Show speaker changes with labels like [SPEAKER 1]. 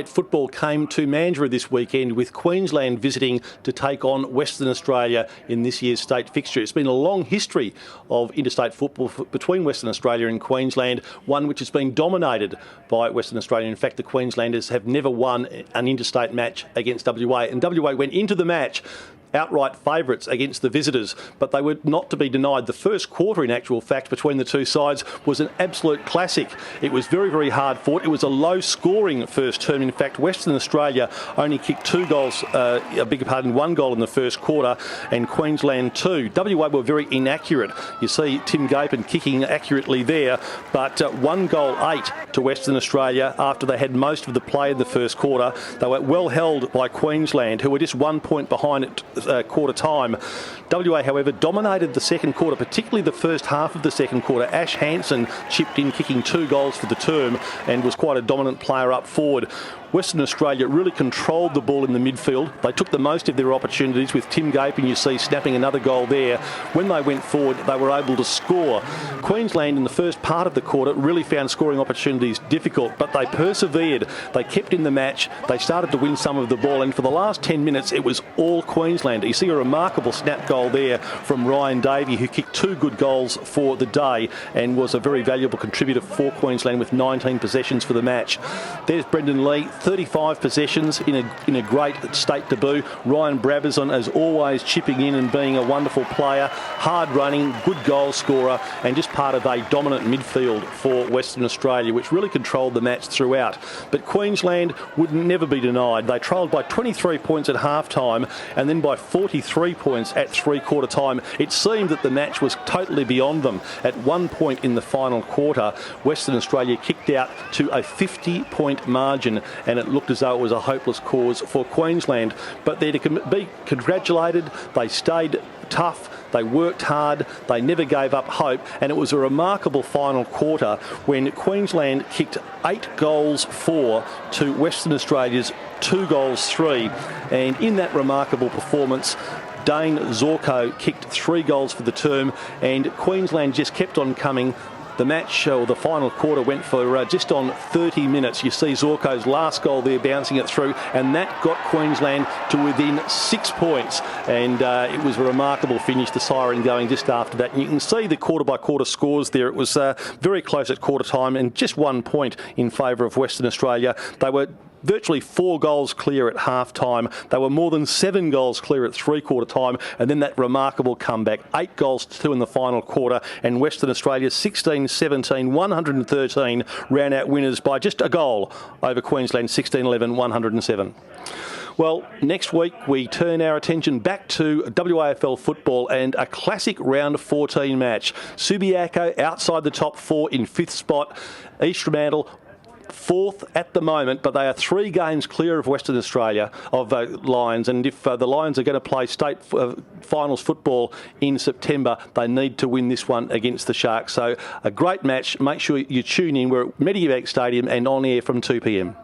[SPEAKER 1] Football came to Mandurah this weekend with Queensland visiting to take on Western Australia in this year's state fixture. It's been a long history of interstate football between Western Australia and Queensland, one which has been dominated by Western Australia. In fact, the Queenslanders have never won an interstate match against WA, and WA went into the match outright favourites against the visitors, but they were not to be denied. The first quarter, in actual fact, between the two sides was an absolute classic. It was very, very hard fought. It was a low-scoring first term. In fact, Western Australia only kicked one goal in the first quarter, and Queensland two. WA were very inaccurate. You see Tim Gapin kicking accurately there, but 1-8 to Western Australia after they had most of the play in the first quarter. They were well held by Queensland, who were just 1 point behind it quarter time. WA, however, dominated the second quarter, particularly the first half of the second quarter. Ash Hansen chipped in, kicking 2 goals for the term, and was quite a dominant player up forward. Western Australia really controlled the ball in the midfield. They took the most of their opportunities, with Tim Gapin, you see, snapping another goal there. When they went forward, they were able to score. Queensland, in the first part of the quarter, really found scoring opportunities difficult, but they persevered. They kept in the match. They started to win some of the ball, and for the last 10 minutes, it was all Queensland. You see a remarkable snap goal there from Ryan Davey, who kicked 2 good goals for the day and was a very valuable contributor for Queensland with 19 possessions for the match. There's Brendan Lee, 35 possessions in a great state debut. Ryan Brabazon, as always, chipping in and being a wonderful player, hard running, good goal scorer, and just part of a dominant midfield for Western Australia, which really controlled the match throughout. But Queensland would never be denied. They trailed by 23 points at half-time and then by 43 points at three-quarter time. It seemed that the match was totally beyond them. At 1 point in the final quarter, Western Australia kicked out to a 50-point margin, and it looked as though it was a hopeless cause for Queensland. But they're to be congratulated. They stayed tough, they worked hard, they never gave up hope, and it was a remarkable final quarter when Queensland kicked 8-4 to Western Australia's 2-3, and in that remarkable performance, Dane Zorko kicked 3 goals for the term, and Queensland just kept on coming. The match, or the final quarter, went for just on 30 minutes. You see Zorko's last goal there, bouncing it through, and that got Queensland to within 6 points. And it was a remarkable finish, the siren going just after that. And you can see the quarter-by-quarter scores there. It was very close at quarter time, and just 1 point in favour of Western Australia. They were virtually 4 goals clear at half-time. They were more than 7 goals clear at three-quarter time, and then that remarkable comeback, 8-2 in the final quarter, and Western Australia 16-17, 113, ran out winners by just a goal over Queensland, 16-11, 107. Well, next week we turn our attention back to WAFL football and a classic round 14 match. Subiaco outside the top 4 in 5th spot. East Fremantle 4th at the moment, but they are 3 games clear of Western Australia, of Lions, and if the Lions are going to play state finals football in September, they need to win this one against the Sharks. So a great match. Make sure you tune in. We're at Medibank Stadium and on air from 2 p.m.